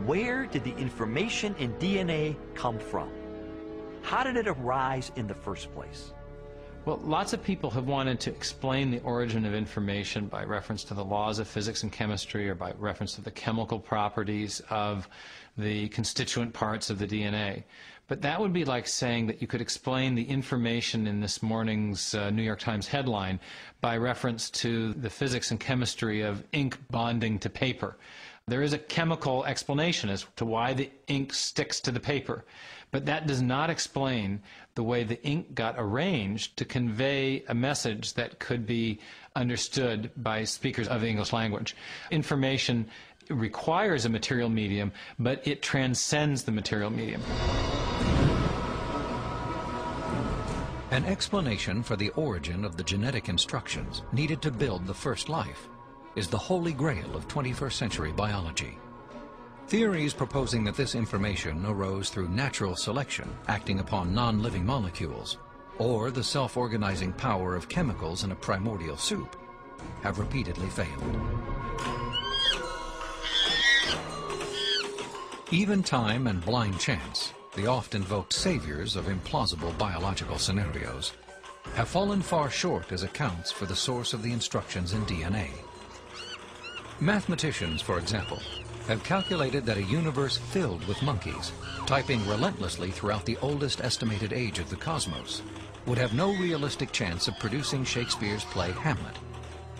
Where did the information in DNA come from? How did it arise in the first place? Well, lots of people have wanted to explain the origin of information by reference to the laws of physics and chemistry, or by reference to the chemical properties of the constituent parts of the DNA. But that would be like saying that you could explain the information in this morning's New York Times headline by reference to the physics and chemistry of ink bonding to paper. There is a chemical explanation as to why the ink sticks to the paper, but that does not explain the way the ink got arranged to convey a message that could be understood by speakers of the English language. Information requires a material medium, but it transcends the material medium. An explanation for the origin of the genetic instructions needed to build the first life is the holy grail of 21st century biology. Theories proposing that this information arose through natural selection acting upon non-living molecules, or the self-organizing power of chemicals in a primordial soup, have repeatedly failed. Even time and blind chance, the oft-invoked saviors of implausible biological scenarios, have fallen far short as accounts for the source of the instructions in DNA. Mathematicians, for example, have calculated that a universe filled with monkeys, typing relentlessly throughout the oldest estimated age of the cosmos, would have no realistic chance of producing Shakespeare's play Hamlet,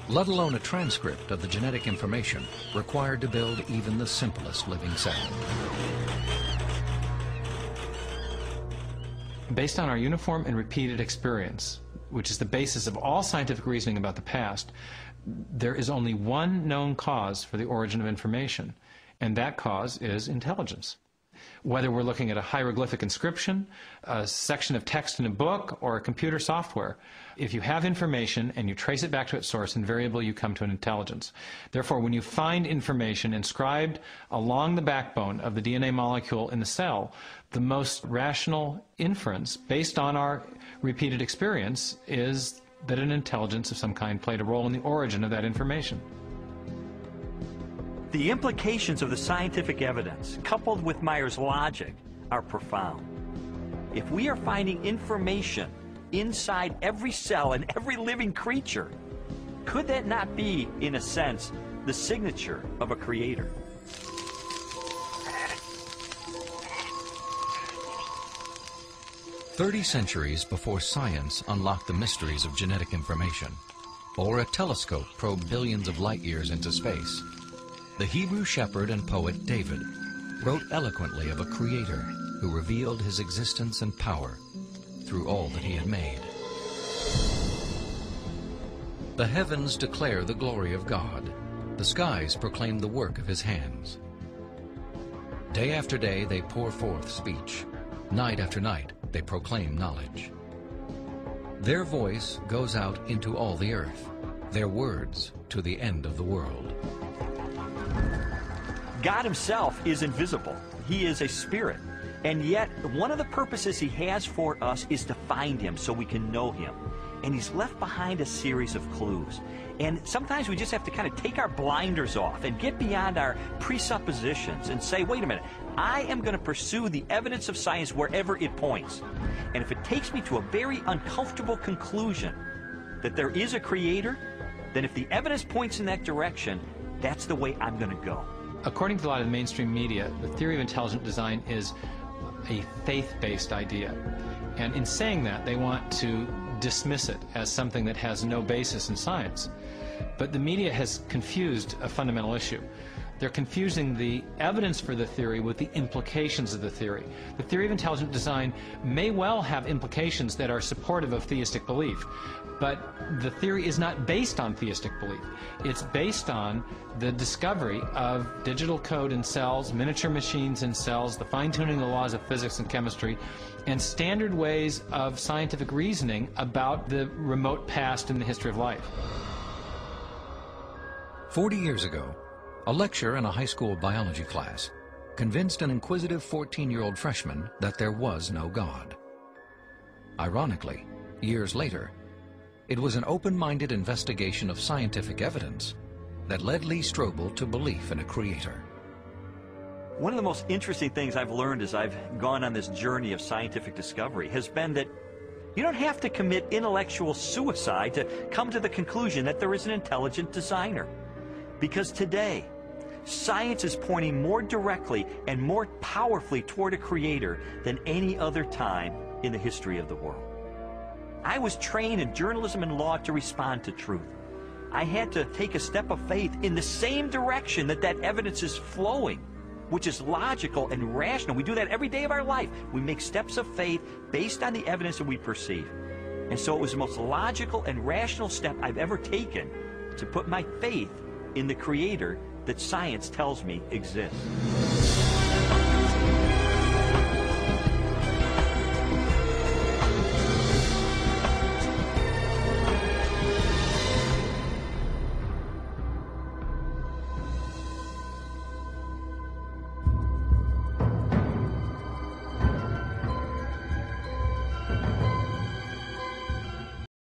let alone a transcript of the genetic information required to build even the simplest living cell. Based on our uniform and repeated experience, which is the basis of all scientific reasoning about the past, there is only one known cause for the origin of information, and that cause is intelligence. Whether we're looking at a hieroglyphic inscription, a section of text in a book, or a computer software, if you have information and you trace it back to its source, invariably you come to an intelligence. Therefore, when you find information inscribed along the backbone of the DNA molecule in the cell, the most rational inference, based on our repeated experience, is that an intelligence of some kind played a role in the origin of that information. The implications of the scientific evidence, coupled with Meyer's logic, are profound. If we are finding information inside every cell and every living creature, could that not be, in a sense, the signature of a creator? "30 centuries before science unlocked the mysteries of genetic information, or a telescope probed billions of light years into space, the Hebrew shepherd and poet David wrote eloquently of a creator who revealed his existence and power through all that he had made. The heavens declare the glory of God. The skies proclaim the work of his hands. Day after day they pour forth speech. Night after night they proclaim knowledge. Their voice goes out into all the earth, their words to the end of the world." God himself is invisible. He is a spirit. And yet, one of the purposes he has for us is to find him so we can know him. And he's left behind a series of clues. And sometimes we just have to kind of take our blinders off and get beyond our presuppositions and say, wait a minute, I am going to pursue the evidence of science wherever it points. And if it takes me to a very uncomfortable conclusion that there is a creator, then if the evidence points in that direction, that's the way I'm going to go. According to a lot of the mainstream media, the theory of intelligent design is a faith-based idea. And in saying that, they want to dismiss it as something that has no basis in science. But the media has confused a fundamental issue. They're confusing the evidence for the theory with the implications of the theory. The theory of intelligent design may well have implications that are supportive of theistic belief, but the theory is not based on theistic belief. It's based on the discovery of digital code in cells, miniature machines in cells, the fine-tuning of the laws of physics and chemistry, and standard ways of scientific reasoning about the remote past in the history of life. 40 years ago, a lecturer in a high school biology class convinced an inquisitive 14-year-old freshman that there was no God. Ironically, years later, it was an open-minded investigation of scientific evidence that led Lee Strobel to belief in a creator. One of the most interesting things I've learned as I've gone on this journey of scientific discovery has been that you don't have to commit intellectual suicide to come to the conclusion that there is an intelligent designer. Because today, science is pointing more directly and more powerfully toward a creator than any other time in the history of the world. I was trained in journalism and law to respond to truth. I had to take a step of faith in the same direction that evidence is flowing, which is logical and rational. We do that every day of our life. We make steps of faith based on the evidence that we perceive. And so it was the most logical and rational step I've ever taken to put my faith in the creator that science tells me exists.